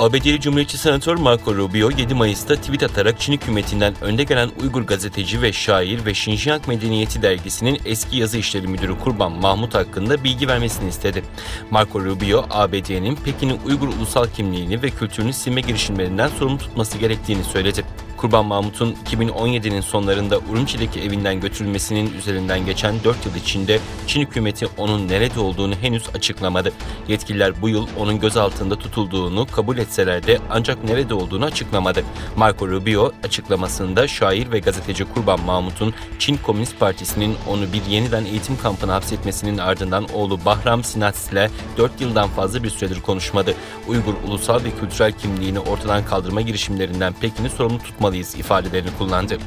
ABD'li Cumhuriyetçi Senatör Marco Rubio 7 Mayıs'ta tweet atarak Çin hükümetinden önde gelen Uygur gazeteci ve şair ve Şinjiang Medeniyeti dergisinin eski yazı işleri müdürü Kurban Mahmut hakkında bilgi vermesini istedi. Marco Rubio, ABD'nin Pekin'in Uygur ulusal kimliğini ve kültürünü silme girişimlerinden sorumlu tutması gerektiğini söyledi. Kurban Mahmut'un 2017'nin sonlarında Urumçi'deki evinden götürülmesinin üzerinden geçen 4 yıl içinde Çin hükümeti onun nerede olduğunu henüz açıklamadı. Yetkililer bu yıl onun gözaltında tutulduğunu kabul etseler de ancak nerede olduğunu açıklamadı. Marco Rubio açıklamasında şair ve gazeteci Kurban Mahmut'un Çin Komünist Partisi'nin onu bir yeniden eğitim kampına hapsetmesinin ardından oğlu Bahram Sinats'le 4 yıldan fazla bir süredir konuşmadı. Uygur ulusal ve kültürel kimliğini ortadan kaldırma girişimlerinden Pekin'i sorumlu tutmalıyız ifadelerini kullandı.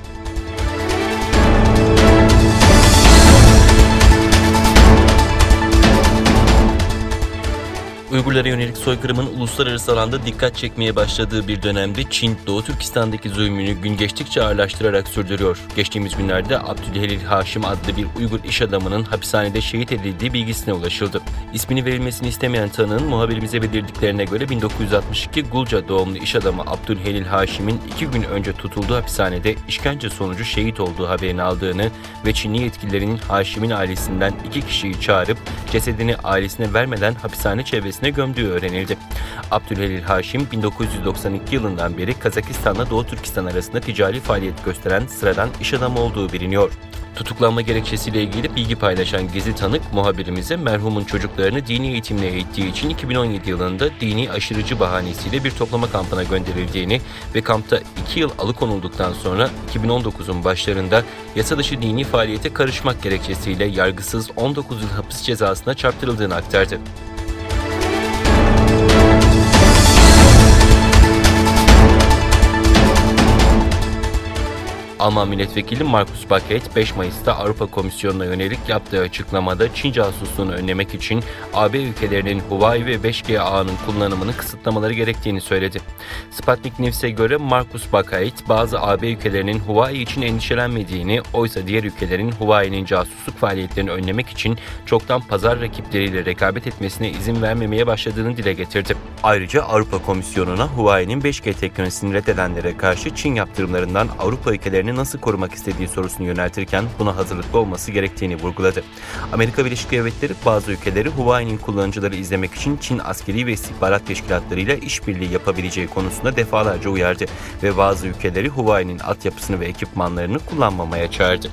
Uygurlara yönelik soykırımın uluslararası alanda dikkat çekmeye başladığı bir dönemde Çin, Doğu Türkistan'daki zulmünü gün geçtikçe ağırlaştırarak sürdürüyor. Geçtiğimiz günlerde Abdülhelil Haşim adlı bir Uygur iş adamının hapishanede şehit edildiği bilgisine ulaşıldı. İsmini verilmesini istemeyen tanığın muhabirimize bildirdiklerine göre 1962 Gulca doğumlu iş adamı Abdülhelil Haşim'in 2 gün önce tutulduğu hapishanede işkence sonucu şehit olduğu haberini aldığını ve Çinli yetkililerin Haşim'in ailesinden 2 kişiyi çağırıp cesedini ailesine vermeden hapishane çevresine gömdüğü öğrenildi. Abdülhelil Haşim 1992 yılından beri Kazakistan'la Doğu Türkistan arasında ticari faaliyet gösteren sıradan iş adamı olduğu biliniyor. Tutuklanma gerekçesiyle ilgili bilgi paylaşan gizli tanık muhabirimize merhumun çocuklarını dini eğitimle eğittiği için 2017 yılında dini aşırıcı bahanesiyle bir toplama kampına gönderildiğini ve kampta 2 yıl alıkonulduktan sonra 2019'un başlarında yasa dışı dini faaliyete karışmak gerekçesiyle yargısız 19 yıl hapis cezasına çarptırıldığını aktardı. Alman milletvekili Markus Baket, 5 Mayıs'ta Avrupa Komisyonu'na yönelik yaptığı açıklamada Çin casusluğunu önlemek için AB ülkelerinin Huawei ve 5G ağının kullanımını kısıtlamaları gerektiğini söyledi. Sputnik News'e göre Markus Baket, bazı AB ülkelerinin Huawei için endişelenmediğini, oysa diğer ülkelerin Huawei'nin casusluk faaliyetlerini önlemek için çoktan pazar rakipleriyle rekabet etmesine izin vermemeye başladığını dile getirdi. Ayrıca Avrupa Komisyonu'na Huawei'nin 5G teknolojisini reddedenlere karşı Çin yaptırımlarından Avrupa ülkelerinin nasıl korumak istediği sorusunu yöneltirken buna hazırlıklı olması gerektiğini vurguladı. Amerika Birleşik Devletleri bazı ülkeleri Huawei'nin kullanıcıları izlemek için Çin askeri ve istihbarat teşkilatlarıyla işbirliği yapabileceği konusunda defalarca uyardı ve bazı ülkeleri Huawei'nin altyapısını ve ekipmanlarını kullanmamaya çağırdı.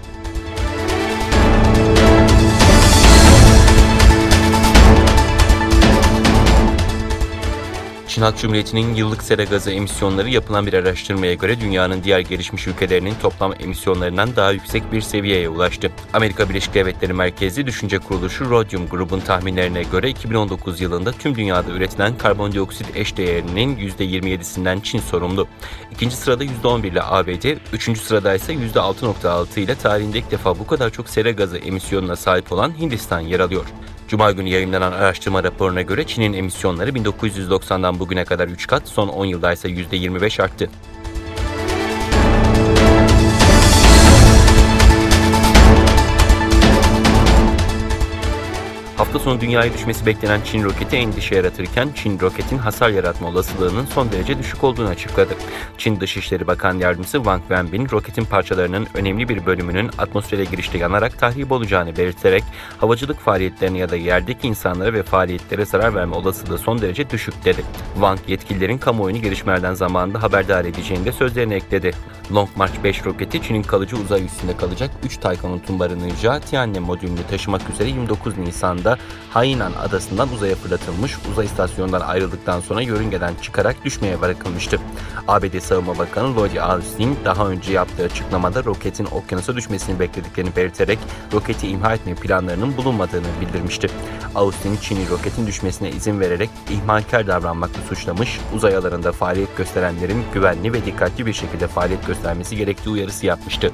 Çin Halk Cumhuriyeti'nin yıllık sera gazı emisyonları yapılan bir araştırmaya göre dünyanın diğer gelişmiş ülkelerinin toplam emisyonlarından daha yüksek bir seviyeye ulaştı. Amerika Birleşik Devletleri merkezli düşünce kuruluşu Rhodium Group'un tahminlerine göre 2019 yılında tüm dünyada üretilen karbondioksit eşdeğerinin %27'sinden Çin sorumlu. İkinci sırada %11 ile ABD, üçüncü sırada ise %6.6 ile tarihinde ilk defa bu kadar çok sera gazı emisyonuna sahip olan Hindistan yer alıyor. Cuma günü yayımlanan araştırma raporuna göre Çin'in emisyonları 1990'dan bugüne kadar 3 kat, son 10 yılda ise %25 arttı. Hafta sonu dünyaya düşmesi beklenen Çin roketi endişe yaratırken Çin roketin hasar yaratma olasılığının son derece düşük olduğunu açıkladı. Çin Dışişleri Bakan Yardımcısı Wang Wenbin, roketin parçalarının önemli bir bölümünün atmosfere girişte yanarak tahrip olacağını belirterek havacılık faaliyetlerine ya da yerdeki insanlara ve faaliyetlere zarar verme olasılığı son derece düşük dedi. Wang, yetkililerin kamuoyunu gelişmelerden zamanında haberdar edeceğini de sözlerine ekledi. Long March 5 roketi Çin'in kalıcı uzay üssünde kalacak 3 Taykonot'un barınacağı Tianhe modülünü taşımak üzere 29 Nisan'da Hainan adasından uzaya fırlatılmış, uzay istasyonundan ayrıldıktan sonra yörüngeden çıkarak düşmeye bırakılmıştı. ABD Savunma Bakanı Lloyd Austin daha önce yaptığı açıklamada roketin okyanusa düşmesini beklediklerini belirterek roketi imha etme planlarının bulunmadığını bildirmişti. Austin, Çin'i roketin düşmesine izin vererek ihmalkar davranmakla suçlamış, uzay alanında faaliyet gösterenlerin güvenli ve dikkatli bir şekilde faaliyet göstermesi gerektiği uyarısı yapmıştı.